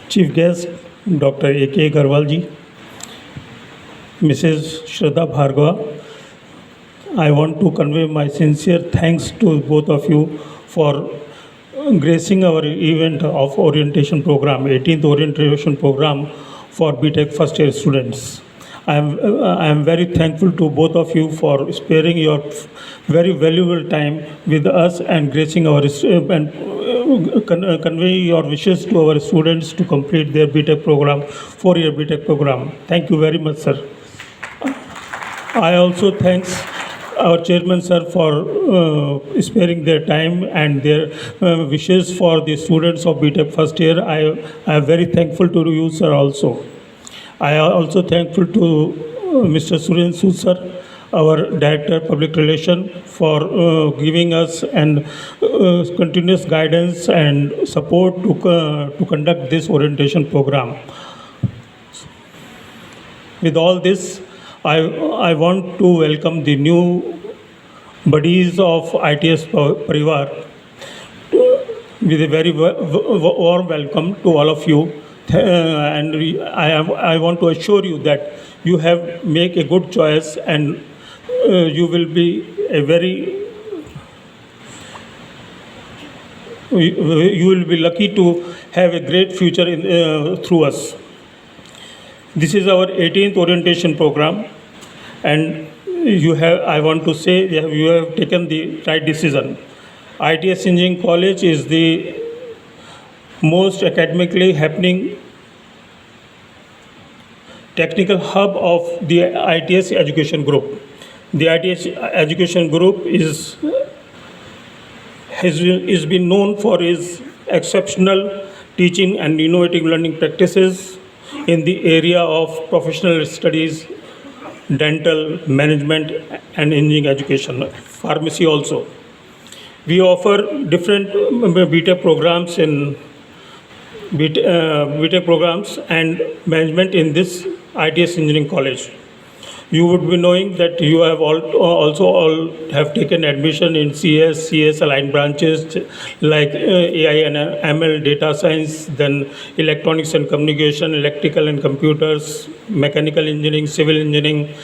Chief guest, Dr. A.K. Garwalji, Mrs. Shraddha Bhargava. I want to convey my sincere thanks to both of you for gracing our event of orientation program, 18th orientation program for B.Tech first year students. I am very thankful to both of you for sparing your very valuable time with us and gracing our and convey your wishes to our students to complete their B.Tech program, 4-year B.Tech program. Thank you very much, sir. I also thanks our chairman, sir, for sparing their time and their wishes for the students of B.Tech first year. I am very thankful to you, sir, also. I am also thankful to Mr. Suren Sood, sir, our Director Public Relation, for giving us and continuous guidance and support to conduct this orientation program. With all this, I want to welcome the new buddies of ITS Parivar with a very warm welcome to all of you. And I want to assure you that you have make a good choice and you will be a very you will be lucky to have a great future through us. This is our 18th orientation program, and I want to say you have taken the right decision. ITS Engineering College is the most academically happening technical hub of the ITS Education Group. The ITS Education Group has been known for its exceptional teaching and innovative learning practices in the area of professional studies, dental, management and engineering education, pharmacy also. We offer different B.Tech programs in B.Tech programs and management in this ITS Engineering College. You would be knowing that you have all have taken admission in CS aligned branches like AI and ML, data science, then electronics and communication, electrical and computers, mechanical engineering, civil engineering,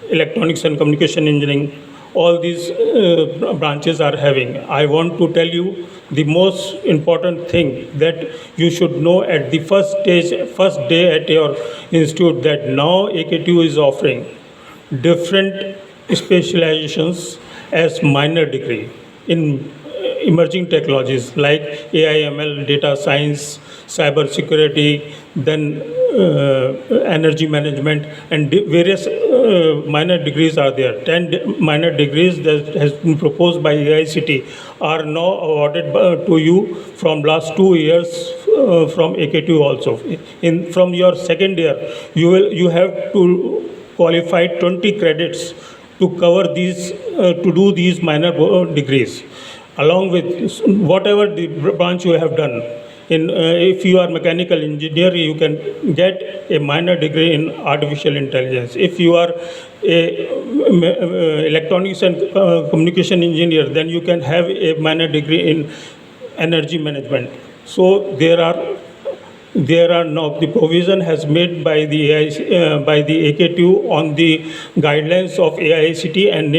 electronics and communication engineering. All these branches are having. I want to tell you the most important thing that you should know at the first day at your institute, that now AKTU is offering different specializations as minor degree in emerging technologies like AI, ML, data science, cyber security, then energy management, and various minor degrees are there. 10 minor degrees that has been proposed by AICT are now awarded to you from last 2 years from AKTU also. From your second year, you have to qualify 20 credits to cover these to do these minor degrees, along with whatever the branch you have done. If you are mechanical engineer, you can get a minor degree in artificial intelligence. If you are a electronics and communication engineer, then you can have a minor degree in energy management. So there are now the provision has made by the AKTU on the guidelines of AICT and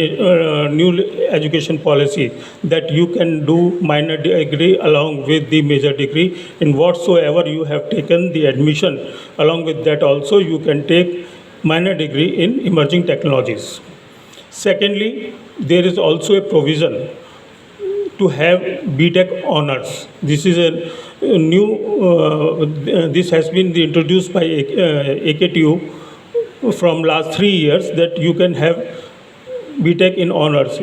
new education policy, that you can do minor degree along with the major degree in whatsoever you have taken the admission. Along with that also you can take minor degree in emerging technologies. Secondly, there is also a provision to have B.Tech honors. This is a this has been introduced by AKTU from last 3 years, that you can have B.Tech in honors.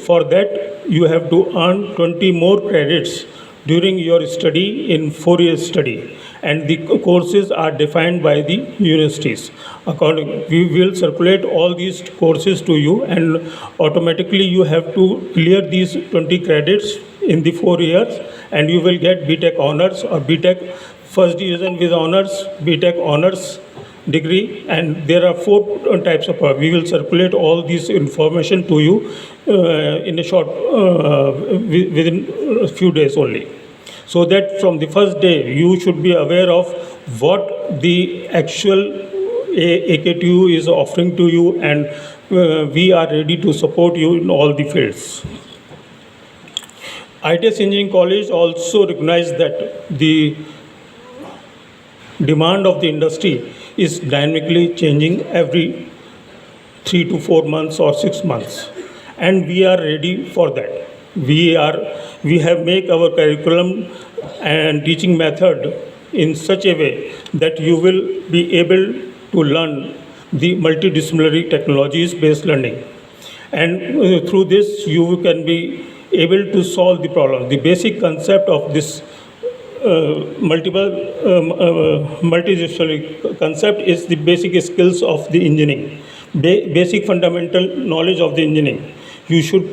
For that, you have to earn 20 more credits during your study in 4 years study, and the courses are defined by the universities. We will circulate all these courses to you, and automatically you have to clear these 20 credits in the 4 years, and you will get B.Tech honors or B.Tech first division with honors, B.Tech honors degree, and there are 4 types of. We will circulate all this information to you in a short within a few days only, so that from the first day you should be aware of what the actual AKTU is offering to you, and we are ready to support you in all the fields. ITS Engineering College also recognized that the demand of the industry is dynamically changing every 3 to 4 months or 6 months, and we are ready for that. We have make our curriculum and teaching method in such a way that you will be able to learn the multidisciplinary technologies based learning, and through this you can be able to solve the problem. The basic concept of this multidisciplinary concept is the basic skills of the engineering, basic fundamental knowledge of the engineering. You should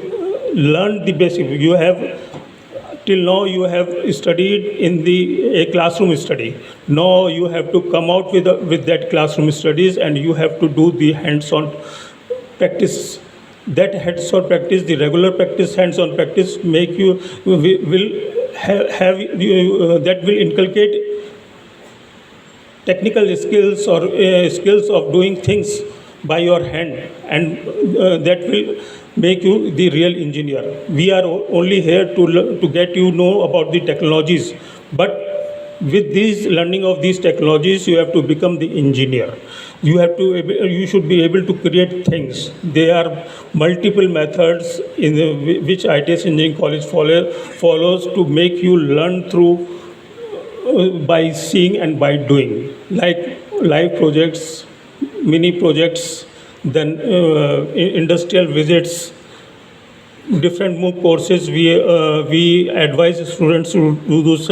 learn the basic. You have till now you have studied in the a classroom study. Now you have to come out with that classroom studies, and you have to do the hands-on practice. That hands-on practice, the regular practice, hands-on practice, make you will have that will inculcate technical skills or skills of doing things by your hand, and that will make you the real engineer. We are only here to get you know about the technologies, but with these learning of these technologies, you have to become the engineer. You should be able to create things. There are multiple methods in which ITS Engineering College follows to make you learn through by seeing and by doing, like live projects, mini projects, then industrial visits, different MOOC courses. We advise students to do those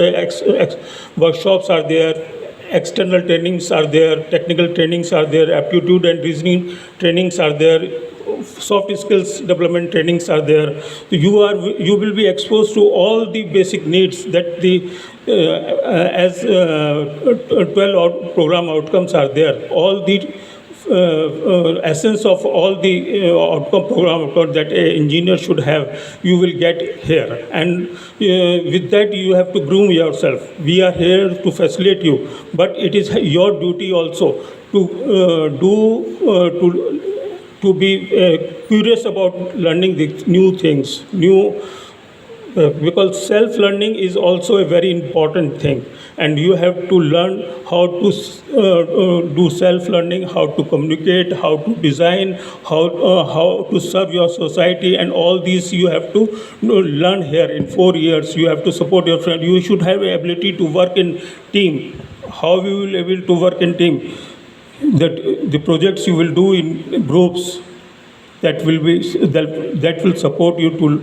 workshops are there, external trainings are there, technical trainings are there, aptitude and reasoning trainings are there, soft skills development trainings are there. So you will be exposed to all the basic needs that the as 12 program outcomes are there. All the essence of all the outcome program that an engineer should have, you will get here, and with that you have to groom yourself. We are here to facilitate you, but it is your duty also to be curious about learning the new things, because self-learning is also a very important thing, and you have to learn how to do self-learning, how to communicate, how to design, how to serve your society, and all these you have to learn here in 4 years. You have to support your friend. You should have the ability to work in team. How you will able to work in team? That the projects you will do in groups, that will support you to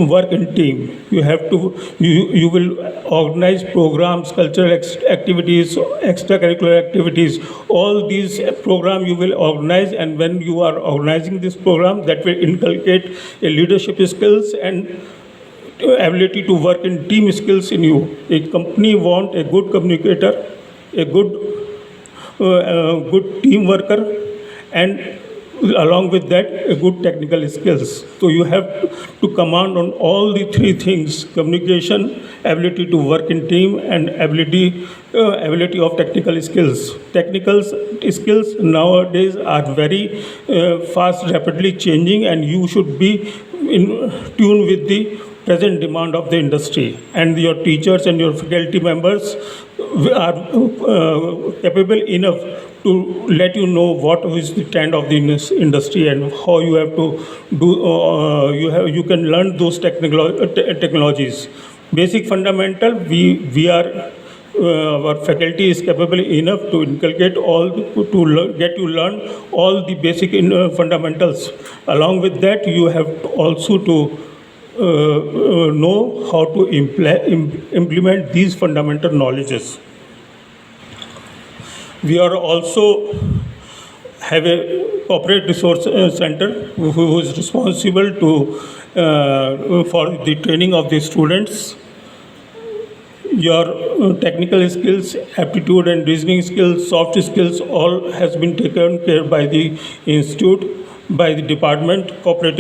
work in team. You will organize programs, cultural activities, extracurricular activities. All these program you will organize, and when you are organizing this program, that will inculcate a leadership skills and ability to work in team skills in you. A company want a good communicator, a good team worker, and along with that a good technical skills. So you have to command on all the three things: communication, ability to work in team, and ability of technical skills. Technical skills nowadays are very fast, rapidly changing, and you should be in tune with the present demand of the industry, and your teachers and your faculty members are capable enough to let you know what is the trend of the industry and how you have to do. You can learn those technologies. Basic fundamental. We are our faculty is capable enough to inculcate get you learn all the basic fundamentals. Along with that, you have also to know how to implement these fundamental knowledges. We are also have a corporate resource center who is responsible for the training of the students. Your technical skills, aptitude and reasoning skills, soft skills, all has been taken care by the institute, by the department, corporate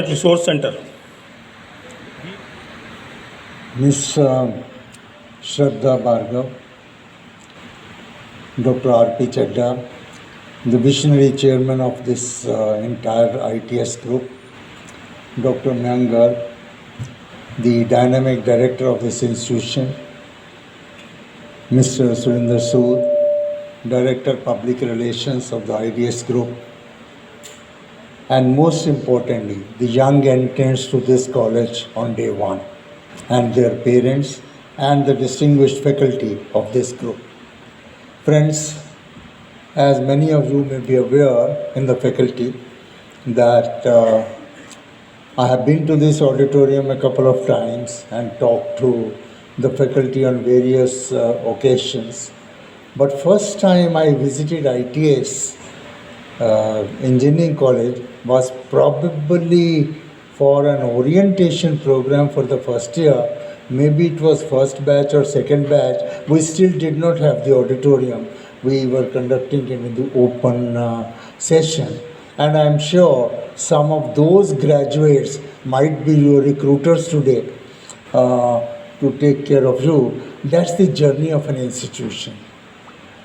resource center. Miss Shraddha Bhargav, Dr. R.P. Chadda, the visionary chairman of this entire ITS group, Dr. Mangal, the dynamic director of this institution, Mr. Surinder Sood, Director Public Relations of the IDS group, and most importantly, the young entrants to this college on day one, and their parents, and the distinguished faculty of this group. Friends, as many of you may be aware in the faculty, that I have been to this auditorium a couple of times and talked to the faculty on various occasions. But first time I visited ITS Engineering College was probably for an orientation program for the first year. Maybe it was first batch or second batch. We still did not have the auditorium. We were conducting it in the open session. And I'm sure some of those graduates might be your recruiters today to take care of you. That's the journey of an institution.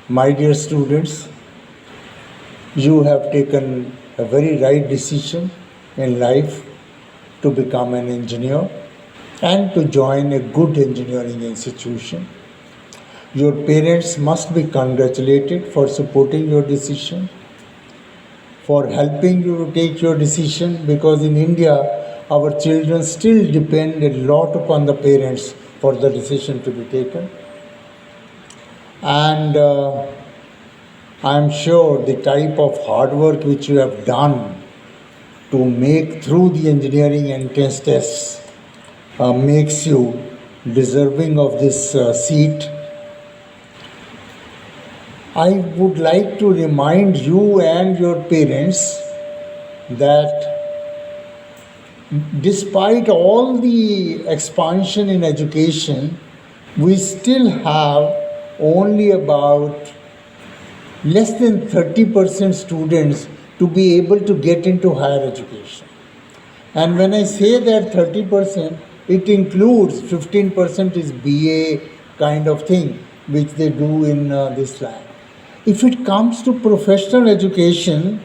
My dear students, you have taken a very right decision in life to become an engineer and to join a good engineering institution. Your parents must be congratulated for supporting your decision, for helping you to take your decision, because in India, our children still depend a lot upon the parents for the decision to be taken. And I am sure the type of hard work which you have done to make through the engineering entrance tests makes you deserving of this seat. I would like to remind you and your parents that despite all the expansion in education, we still have only about less than 30% students to be able to get into higher education. And when I say that 30%, it includes 15% is BA kind of thing, which they do in this land. If it comes to professional education,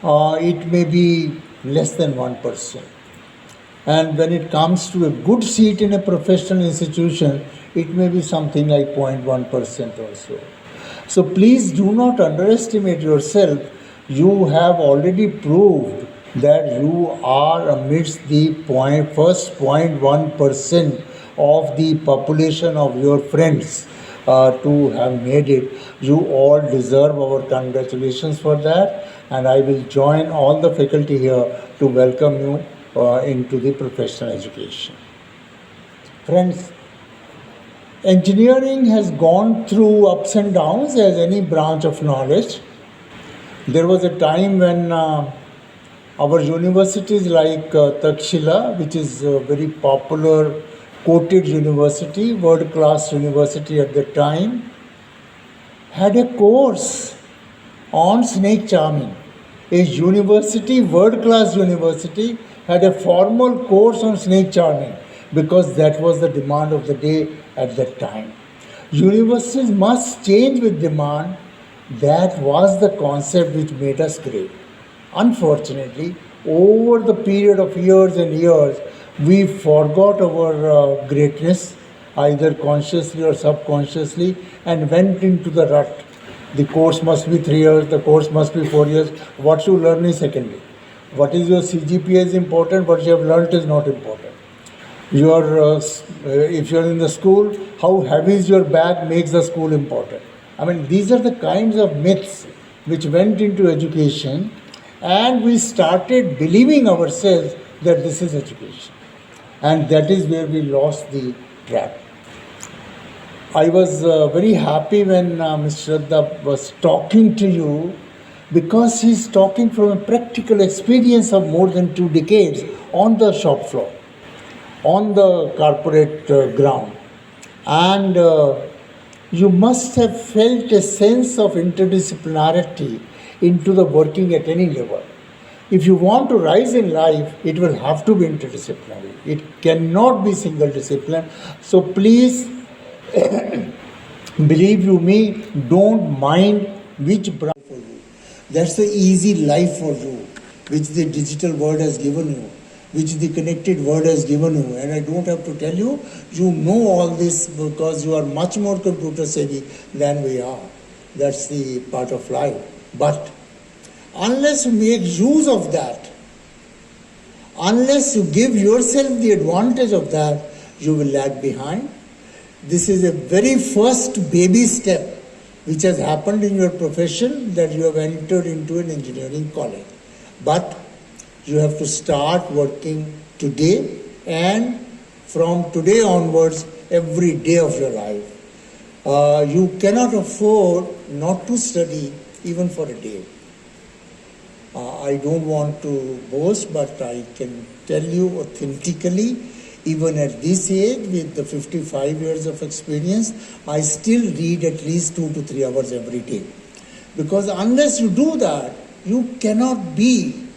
it may be less than 1%. And when it comes to a good seat in a professional institution, it may be something like 0.1% or so. So please do not underestimate yourself. You have already proved that you are amidst the first 0.1% of the population of your friends to have made it. You all deserve our congratulations for that, and I will join all the faculty here to welcome you into the professional education. Friends, engineering has gone through ups and downs as any branch of knowledge. There was a time when our universities like Takshila, which is a very popular quoted university, world-class university at the time, had a course on snake charming. A university, world-class university, had a formal course on snake charming because that was the demand of the day at that time. Universities must change with demand. That was the concept which made us great. Unfortunately, over the period of years and years, we forgot our greatness, either consciously or subconsciously, and went into the rut. The course must be 3 years, the course must be 4 years. What you learn is secondary. What is your CGPA is important, what you have learnt is not important. If you're in the school, how heavy is your bag makes the school important. I mean, these are the kinds of myths which went into education, and we started believing ourselves that this is education. And that is where we lost the track. I was very happy when Mr. Shraddha was talking to you, because he's talking from a practical experience of more than 2 decades on the shop floor, on the corporate ground. And you must have felt a sense of interdisciplinarity into the working at any level. If you want to rise in life, it will have to be interdisciplinary. It cannot be single discipline. So please Believe you me, don't mind which branch for you. That's the easy life for you, which the digital world has given you, which the connected world has given you. And I don't have to tell you, you know all this because you are much more computer savvy than we are. That's the part of life. But unless you make use of that, unless you give yourself the advantage of that, you will lag behind. This is a very first baby step which has happened in your profession, that you have entered into an engineering college. But you have to start working today, and from today onwards, every day of your life. You cannot afford not to study even for a day. I don't want to boast, but I can tell you authentically, even at this age, with the 55 years of experience, I still read at least 2 to 3 hours every day. Because unless you do that, you cannot be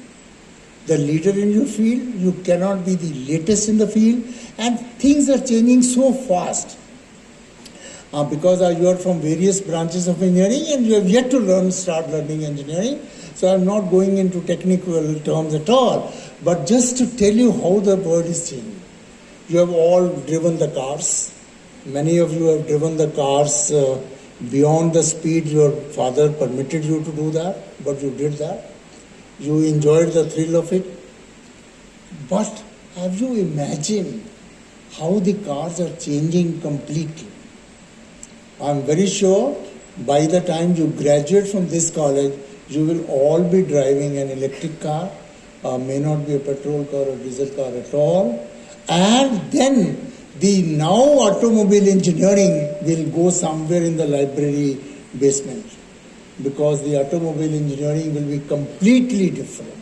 the leader in your field, you cannot be the latest in the field, and things are changing so fast. Because you are from various branches of engineering and you have yet to start learning engineering. So I'm not going into technical terms at all, but just to tell you how the world is changing. You have all driven the cars. Many of you have driven the cars beyond the speed your father permitted you to do that, but you did that. You enjoyed the thrill of it. But have you imagined how the cars are changing completely? I'm very sure by the time you graduate from this college, you will all be driving an electric car, may not be a petrol car or diesel car at all. And then the now automobile engineering will go somewhere in the library basement, because the automobile engineering will be completely different.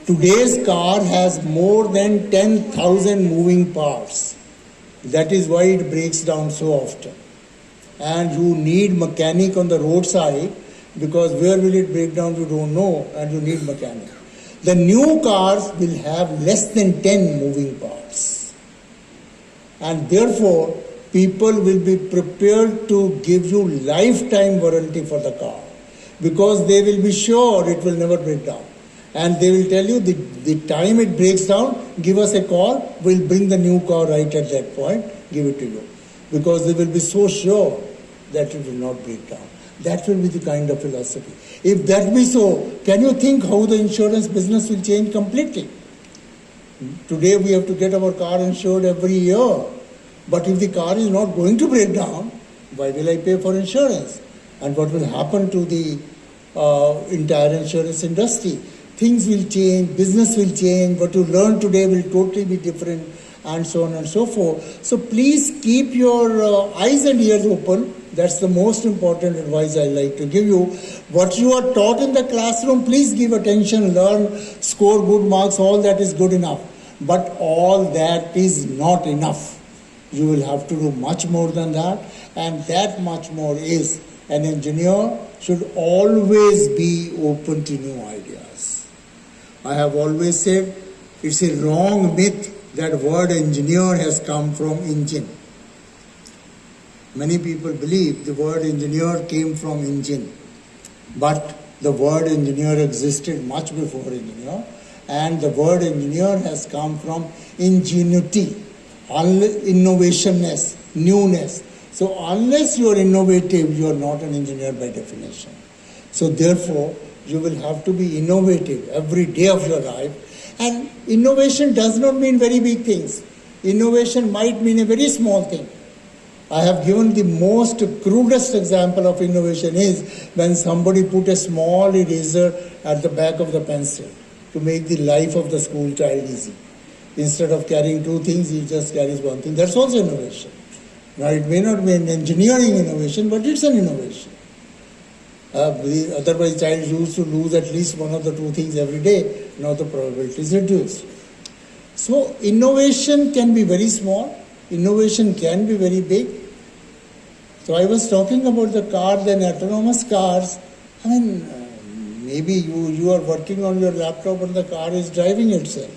Today's car has more than 10,000 moving parts. That is why it breaks down so often. And you need mechanic on the roadside, because where will it break down you don't know, and you need mechanic. The new cars will have less than 10 moving parts. And therefore, people will be prepared to give you lifetime warranty for the car, because they will be sure it will never break down. And they will tell you the time it breaks down, give us a call, we'll bring the new car right at that point, give it to you. Because they will be so sure that it will not break down. That will be the kind of philosophy. If that be so, can you think how the insurance business will change completely? Today we have to get our car insured every year. But if the car is not going to break down, why will I pay for insurance? And what will happen to the entire insurance industry? Things will change, business will change, what you learn today will totally be different, and so on and so forth. So please keep your eyes and ears open. That's the most important advice I like to give you. What you are taught in the classroom, please give attention, learn, score good marks, all that is good enough. But all that is not enough. You will have to do much more than that, and that much more is an engineer should always be open to new ideas. I have always said it's a wrong myth that word engineer has come from engine. Many people believe the word engineer came from engine, but the word engineer existed much before engineer, and the word engineer has come from ingenuity, innovationness, newness. So unless you are innovative, you are not an engineer by definition. So therefore, you will have to be innovative every day of your life. And innovation does not mean very big things. Innovation might mean a very small thing. I have given the most crudest example of innovation is when somebody put a small eraser at the back of the pencil to make the life of the school child easy. Instead of carrying two things, he just carries one thing. That's also innovation. Now, it may not be an engineering innovation, but it's an innovation. Otherwise, child used to lose at least one of the two things every day. Now the probability is reduced. So, innovation can be very small. Innovation can be very big. So, I was talking about the cars and autonomous cars. I mean, maybe you are working on your laptop and the car is driving itself.